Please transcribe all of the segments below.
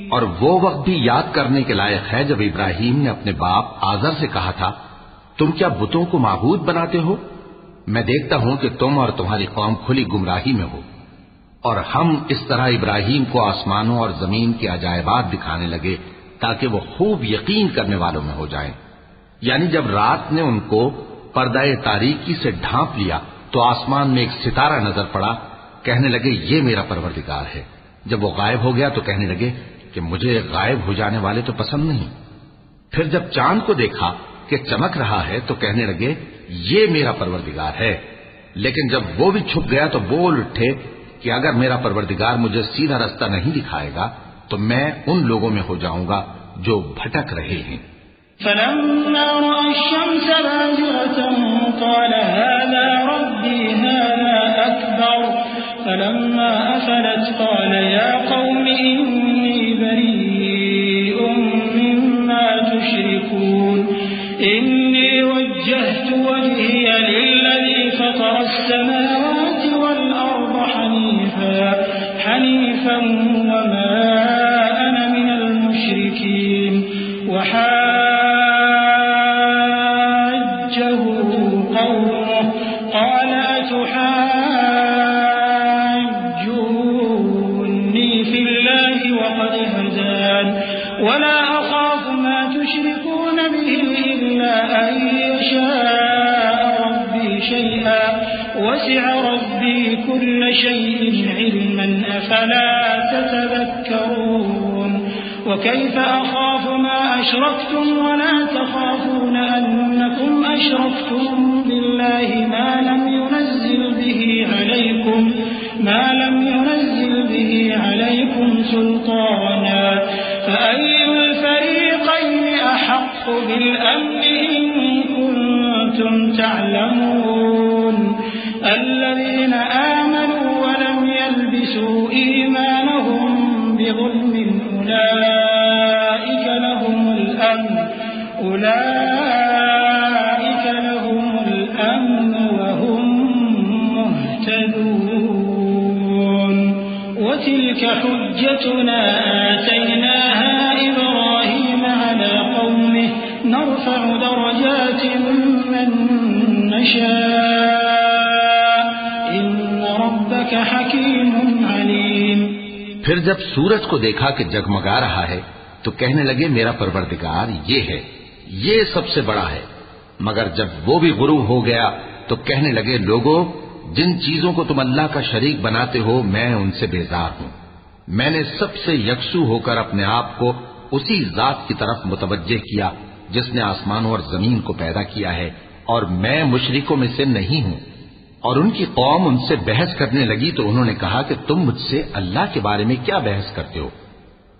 اور وہ وقت بھی یاد کرنے کے لائق ہے جب ابراہیم نے اپنے باپ آزر سے کہا تھا، تم کیا بتوں کو معبود بناتے ہو؟ میں دیکھتا ہوں کہ تم اور تمہاری قوم کھلی گمراہی میں ہو۔ اور ہم اس طرح ابراہیم کو آسمانوں اور زمین کے عجائبات دکھانے لگے تاکہ وہ خوب یقین کرنے والوں میں ہو جائیں۔ یعنی جب رات نے ان کو پردہ تاریکی سے ڈھانپ لیا تو آسمان میں ایک ستارہ نظر پڑا، کہنے لگے یہ میرا پروردگار ہے۔ جب وہ غائب ہو گیا تو کہنے لگے کہ مجھے غائب ہو جانے والے تو پسند نہیں۔ پھر جب چاند کو دیکھا کہ چمک رہا ہے تو کہنے لگے یہ میرا پروردگار ہے۔ لیکن جب وہ بھی چھپ گیا تو بول اٹھے کہ اگر میرا پروردگار مجھے سیدھا رستہ نہیں دکھائے گا تو میں ان لوگوں میں ہو جاؤں گا جو بھٹک رہے ہیں۔ فلما رأى الشمس بازغة قال هذا ربي هذا أكبر فلما أفلت قال يا قوم إني بريء مما تشركون إني وجهت وجهي للذي فطر السماوات والأرض حنيفا وما أنا من المشركين وحاجه قومه قال أتحاجوني في الله وقد هدان ولا أخاف ما تشركون به إلا أن يشاء ربي شيئا وسع ربي كل شيء علما أفلا تتذكرون وكيف أخاف ما أشركتم ولا تخافون أنكم أشركتم بالله ما لم ينزل به عليكم سلطانا فأي الفريقين أحق بالأمن إن كنتم تعلمون الذين آمنوا ولم يلبسوا إيمانهم بظلم أولئك لهم الأمن وهم مهتدون وتلك حجتنا آتيناها إبراهيم على قومه نرفع درجات من نشاء إن ربك حكيم عليم۔ پھر جب سورج کو دیکھا کہ جگمگا رہا ہے تو کہنے لگے میرا پروردگار یہ ہے، یہ سب سے بڑا ہے۔ مگر جب وہ بھی غروب ہو گیا تو کہنے لگے لوگو جن چیزوں کو تم اللہ کا شریک بناتے ہو میں ان سے بیزار ہوں۔ میں نے سب سے یکسو ہو کر اپنے آپ کو اسی ذات کی طرف متوجہ کیا جس نے آسمانوں اور زمین کو پیدا کیا ہے، اور میں مشرکوں میں سے نہیں ہوں۔ اور ان کی قوم ان سے بحث کرنے لگی تو انہوں نے کہا کہ تم مجھ سے اللہ کے بارے میں کیا بحث کرتے ہو؟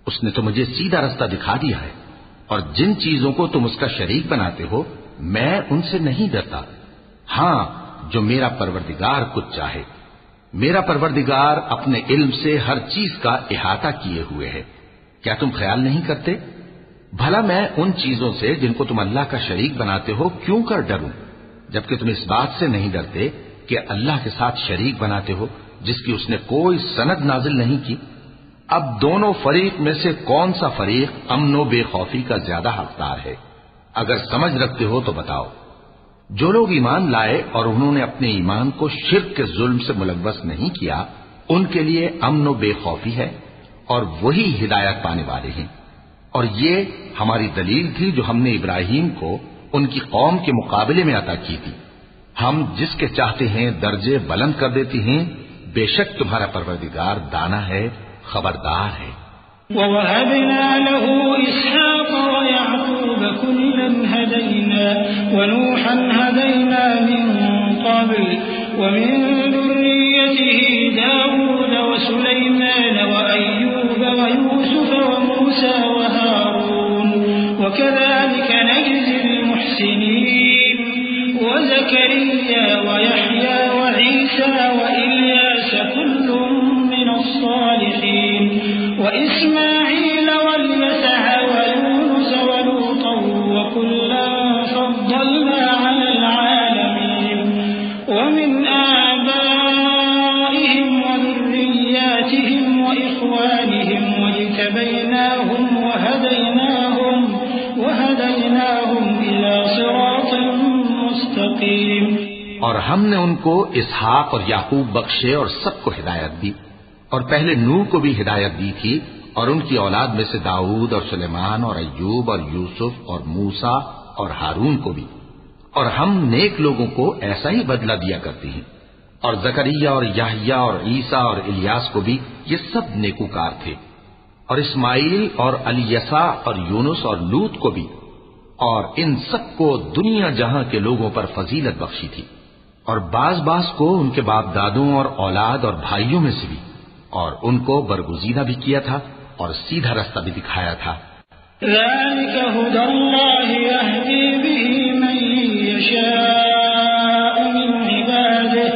اس نے تو مجھے سیدھا رستہ دکھا دیا ہے، اور جن چیزوں کو تم اس کا شریک بناتے ہو میں ان سے نہیں ڈرتا، ہاں جو میرا پروردگار کچھ چاہے۔ میرا پروردگار اپنے علم سے ہر چیز کا احاطہ کیے ہوئے ہے۔ کیا تم خیال نہیں کرتے؟ بھلا میں ان چیزوں سے جن کو تم اللہ کا شریک بناتے ہو کیوں کر ڈروں، جبکہ تم اس بات سے نہیں ڈرتے کہ اللہ کے ساتھ شریک بناتے ہو جس کی اس نے کوئی سند نازل نہیں کی۔ اب دونوں فریق میں سے کون سا فریق امن و بے خوفی کا زیادہ حقدار ہے؟ اگر سمجھ رکھتے ہو تو بتاؤ۔ جو لوگ ایمان لائے اور انہوں نے اپنے ایمان کو شرک کے ظلم سے ملوث نہیں کیا ان کے لیے امن و بے خوفی ہے، اور وہی ہدایت پانے والے ہیں۔ اور یہ ہماری دلیل تھی جو ہم نے ابراہیم کو ان کی قوم کے مقابلے میں عطا کی تھی۔ ہم جس کے چاہتے ہیں درجے بلند کر دیتے ہیں، بے شک تمہارا پروردگار دانا ہے، خبردار ہے۔ وَوَهَبْنَا لَهُ إِسْحَاقَ وَيَعْقُوبَ كُلًّا هَدَيْنَا وَنُوحًا هَدَيْنَا مِن قَبْلُ وَمِن ذُرِّيَّتِهِ دَاوُودَ وَسُلَيْمَانَ وَأَيُّوبَ وَيُوسُفَ وَمُوسَى وَهَارُونَ وَكَذَلِكَ نَجْزِي الْمُحْسِنِينَ وَزَكَرِيَّا وَيَحْيَى وَعِيسَى وَإِلْيَاسَ كُلٌّ مِّنَ الصَّالِحِينَ وإسماعيل واليسع ويونس ولوطا وكلا فضلنا على العالمين ومن آبائهم وذرياتهم وإخوانهم اور ہم نے ان کو اسحاق اور یعقوب بخشے اور سب کو ہدایت دی، اور پہلے نوح کو بھی ہدایت دی تھی، اور ان کی اولاد میں سے داؤد اور سلیمان اور ایوب اور یوسف اور موسیٰ اور ہارون کو بھی، اور ہم نیک لوگوں کو ایسا ہی بدلہ دیا کرتے ہیں، اور زکریا اور یحییٰ اور عیسیٰ اور الیاس کو بھی، یہ سب نیکوکار تھے، اور اسماعیل اور الیسع اور یونس اور لوط کو بھی، اور ان سب کو دنیا جہاں کے لوگوں پر فضیلت بخشی تھی، اور بعض کو ان کے باپ دادوں اور اولاد اور بھائیوں میں سے بھی، اور ان کو برگزیدہ بھی کیا تھا اور سیدھا رستہ بھی دکھایا تھا۔ ذلك هدى الله يهدي به من يشاء من عباده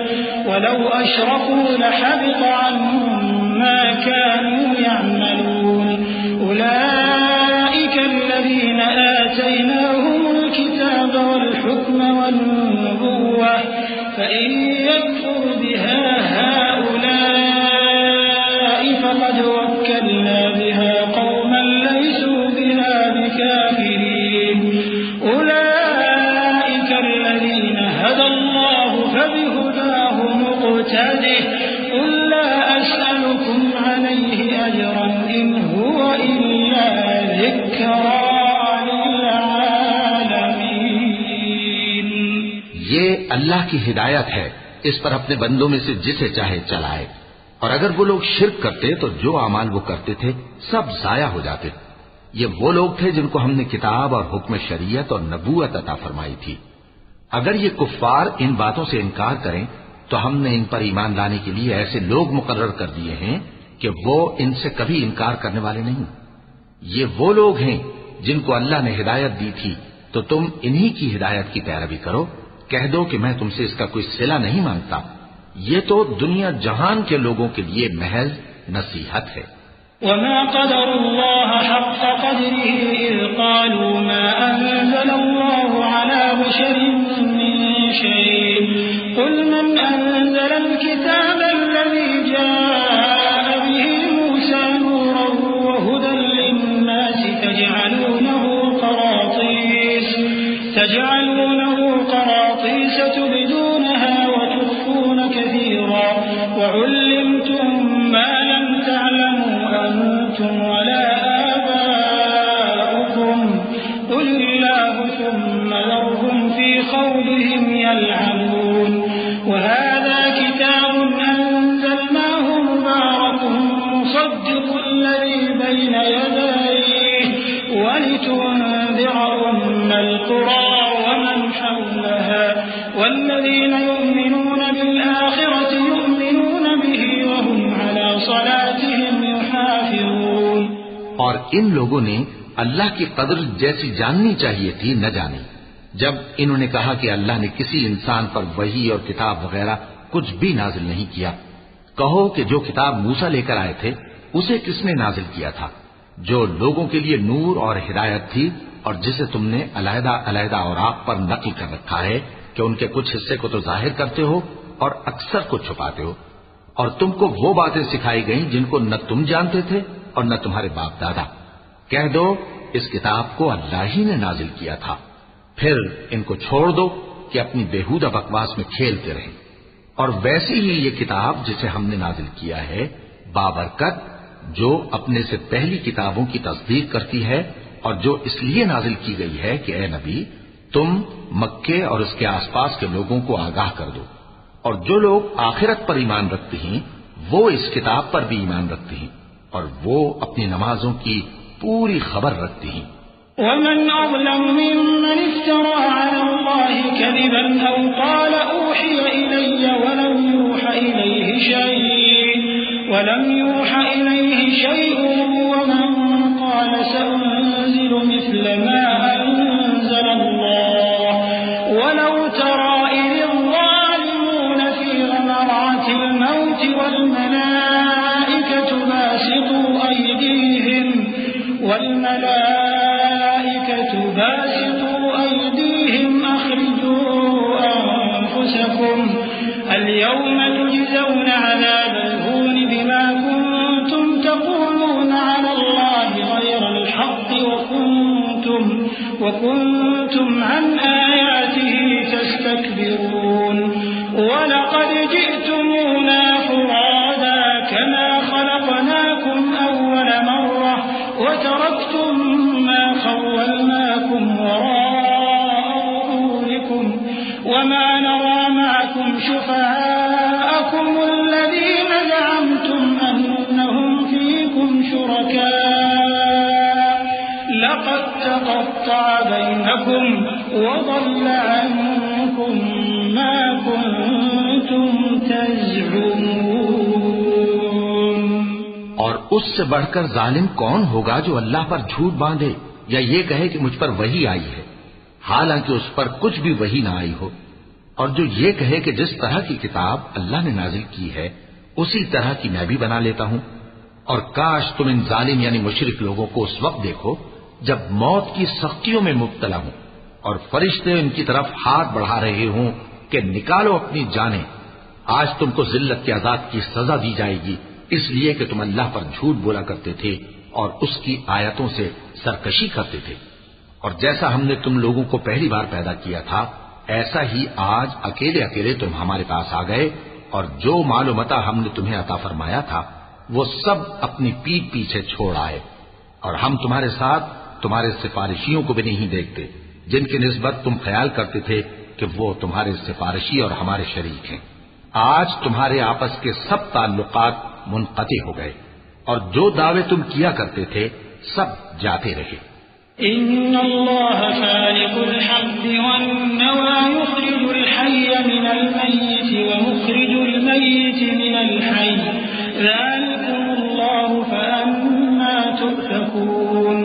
ولو أشركوا لحبط عنهم ما كانوا يعملون أولئك الذين آتيناهم الكتاب والحكم والنبوة فإن يكفر بها هؤلاء فقد وكلنا بها قوما ليسوا بها بكافرين أولئك الذين هدى الله فبهداه مقتده قل لا أسألكم عليه أجرا إن هو إلا ذكرى للعالمين۔ یہ اللہ کی ہدایت ہے، اس پر اپنے بندوں میں سے جسے چاہے چلائے، اور اگر وہ لوگ شرک کرتے تو جو اعمال وہ کرتے تھے سب ضائع ہو جاتے۔ یہ وہ لوگ تھے جن کو ہم نے کتاب اور حکم شریعت اور نبوت عطا فرمائی تھی۔ اگر یہ کفار ان باتوں سے انکار کریں تو ہم نے ان پر ایمان لانے کے لیے ایسے لوگ مقرر کر دیے ہیں کہ وہ ان سے کبھی انکار کرنے والے نہیں۔ یہ وہ لوگ ہیں جن کو اللہ نے ہدایت دی تھی، تو تم انہی کی ہدایت کی پیروی کرو۔ کہہ دو کہ میں تم سے اس کا کوئی صلہ نہیں مانگتا، یہ تو دنیا جہان کے لوگوں کے لیے محض نصیحت ہے۔ وما قدر الله حق قدره إذ قالوا ما أنزل الله على بشر من شيء قل من أنزل الكتاب الذي جاء به موسى نورا وهدى للناس تجعلونه قراطيس تبدونها وتخفون كثيرا وعلمتم ما لم تعلموا أنتم ولا آباؤكم قل الله ثم ذرهم في خوضهم يلعبون وهذا كتاب أنزلناه مبارك مصدق الذي بين يديه ولتنذر أم القرى ومن حولها والذين يؤمنون بالآخرة يؤمنون به وهم على صلاتهم يحافظون۔ اور ان لوگوں نے اللہ کی قدر جیسی جاننی چاہیے تھی نہ جانی، جب انہوں نے کہا کہ اللہ نے کسی انسان پر وحی اور کتاب وغیرہ کچھ بھی نازل نہیں کیا۔ کہو کہ جو کتاب موسیٰ لے کر آئے تھے اسے کس نے نازل کیا تھا، جو لوگوں کے لیے نور اور ہدایت تھی، اور جسے تم نے علیحدہ علیحدہ اوراق پر نقل کر رکھا ہے کہ ان کے کچھ حصے کو تو ظاہر کرتے ہو اور اکثر کو چھپاتے ہو، اور تم کو وہ باتیں سکھائی گئیں جن کو نہ تم جانتے تھے اور نہ تمہارے باپ دادا۔ کہہ دو اس کتاب کو اللہ ہی نے نازل کیا تھا، پھر ان کو چھوڑ دو کہ اپنی بےہودہ بکواس میں کھیلتے رہیں۔ اور ویسی ہی یہ کتاب جسے ہم نے نازل کیا ہے بابرکت، جو اپنے سے پہلی کتابوں کی تصدیق کرتی ہے، اور جو اس لیے نازل کی گئی ہے کہ اے نبی تم مکے اور اس کے آس پاس کے لوگوں کو آگاہ کر دو، اور جو لوگ آخرت پر ایمان رکھتے ہیں وہ اس کتاب پر بھی ایمان رکھتے ہیں، اور وہ اپنی نمازوں کی پوری خبر رکھتے ہیں۔ ومن أظلم ممن افترى على الله كذبا أو قال أوحي إلي ولم يوحى إليه شيء ومن قال سأنزل مثل ما أنزل الله ولو ترى إذ الظالمون في غمرات الموت والملائكة باسطوا أيديهم أخرجوا أنفسكم اليوم تجزون عذاب الهون بما كنتم تقولون على الله غير الحق وكنتم عن آياته تستكبرون۔ وتركتم ما خولناكم وراء ظهوركم وما نرى معكم شفعاءكم الذين زعمتم أنهم فيكم شركاء لقد تقطع بينكم وضل عنكم ما كنتم تزعمون. اور اس سے بڑھ کر ظالم کون ہوگا جو اللہ پر جھوٹ باندھے یا یہ کہے کہ مجھ پر وحی آئی ہے حالانکہ اس پر کچھ بھی وحی نہ آئی ہو، اور جو یہ کہے کہ جس طرح کی کتاب اللہ نے نازل کی ہے اسی طرح کی میں بھی بنا لیتا ہوں. اور کاش تم ان ظالم یعنی مشرک لوگوں کو اس وقت دیکھو جب موت کی سختیوں میں مبتلا ہوں اور فرشتے ان کی طرف ہاتھ بڑھا رہے ہوں کہ نکالو اپنی جانیں. آج تم کو ذلت کے عذاب کی سزا دی جائے گی اس لیے کہ تم اللہ پر جھوٹ بولا کرتے تھے اور اس کی آیتوں سے سرکشی کرتے تھے. اور جیسا ہم نے تم لوگوں کو پہلی بار پیدا کیا تھا ایسا ہی آج اکیلے اکیلے تم ہمارے پاس آ گئے، اور جو مال و متاع ہم نے تمہیں عطا فرمایا تھا وہ سب اپنی پیٹھ پیچھے چھوڑ آئے، اور ہم تمہارے ساتھ تمہارے سفارشیوں کو بھی نہیں دیکھتے جن کی نسبت تم خیال کرتے تھے کہ وہ تمہارے سفارشی اور ہمارے شریک ہیں. آج تمہارے آپس کے سب تعلقات منقطع ہو گئے اور جو دعوے تم کیا کرتے تھے سب جاتے رہے. ان اللہ خالق الحب والنوى يخرج الحي من الميت ومخرج الميت من الحي ذلكم الله فأنا تؤفكون.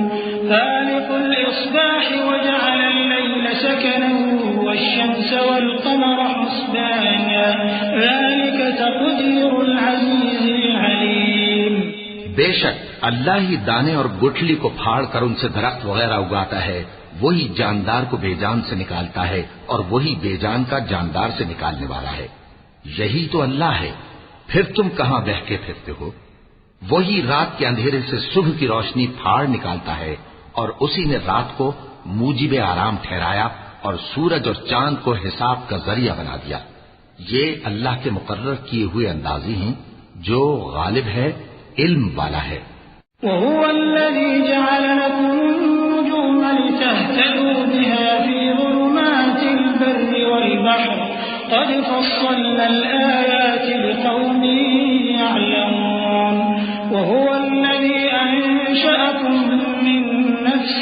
خالق الإصباح وجعل الليل سكنا والشمس والقمر حسبانا ذلك تقدير العزيز العليم. بے شک اللہ ہی دانے اور گٹھلی کو پھاڑ کر ان سے درخت وغیرہ اگاتا ہے، وہی جاندار کو بے جان سے نکالتا ہے اور وہی بے جان کا جاندار سے نکالنے والا ہے. یہی تو اللہ ہے، پھر تم کہاں بہ کے پھرتے ہو؟ وہی رات کے اندھیرے سے صبح کی روشنی پھاڑ نکالتا ہے اور اسی نے رات کو موجب آرام ٹھہرایا اور سورج اور چاند کو حساب کا ذریعہ بنا دیا. یہ اللہ کے مقرر کیے ہوئے اندازی ہیں جو غالب ہے، علم والا ہے. وهو الذي جعل لكم النجوم لتهتدوا بها في ظلمات البر والبحر قد فصلنا الآيات لقوم يعلمون. وهو الذي أنشأكم من نفس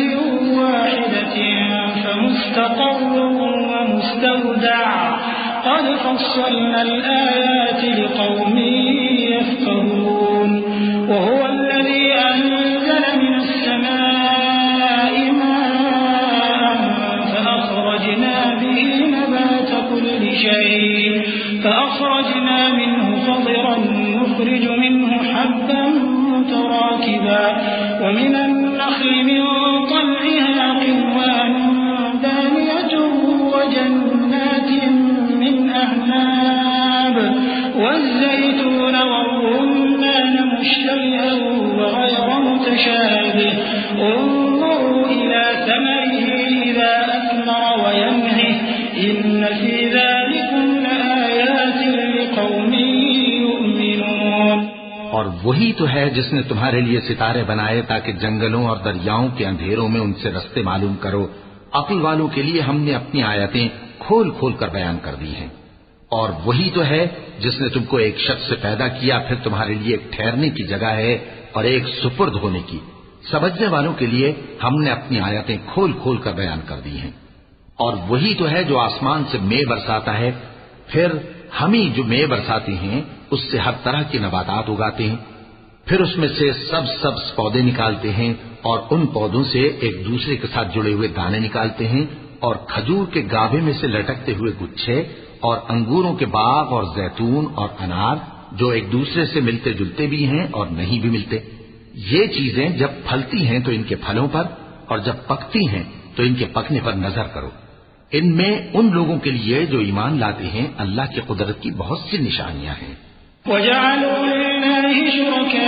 واحدة فمستقر ومستودع قد فصلنا الآيات لقوم يفقهون. وهو الذي أنزل من السماء ماء فأخرجنا به نبات كل شيء فأخرجنا منه خضرا نخرج منه حبا متراكبا ومن النخل من طلعها قنوان دانية وجنات من أعناب والزيتون والرمان مشتبها وغير متشابه انظروا إلى ثمره إذا أثمر وينعه إن في ذلكم لآيات لقوم يؤمنون. اور وہی تو ہے جس نے تمہارے لیے ستارے بنائے تاکہ جنگلوں اور دریاؤں کے اندھیروں میں ان سے رستے معلوم کرو. عقل والوں کے لیے ہم نے اپنی آیتیں کھول کھول کر بیان کر دی ہیں. اور وہی تو ہے جس نے تم کو ایک شخص سے پیدا کیا پھر تمہارے لیے ایک ٹھہرنے کی جگہ ہے اور ایک سپرد ہونے کی. سمجھنے والوں کے لیے ہم نے اپنی آیتیں کھول کھول کر بیان کر دی ہیں. اور وہی تو ہے جو آسمان سے مے برساتا ہے، پھر ہم ہی جو مے برساتے ہیں اس سے ہر طرح کے نباتات اگاتے ہیں، پھر اس میں سے سبز پودے نکالتے ہیں اور ان پودوں سے ایک دوسرے کے ساتھ جڑے ہوئے دانے نکالتے ہیں، اور کھجور کے گابھے میں سے لٹکتے ہوئے گچھے، اور انگوروں کے باغ اور زیتون اور انار جو ایک دوسرے سے ملتے جلتے بھی ہیں اور نہیں بھی ملتے. یہ چیزیں جب پھلتی ہیں تو ان کے پھلوں پر، اور جب پکتی ہیں تو ان کے پکنے پر نظر کرو. ان میں ان لوگوں کے لیے جو ایمان لاتے ہیں اللہ کی قدرت کی بہت سی نشانیاں ہیں. وَجَعَلُوا لِلَّهِ شُرَكَاءَ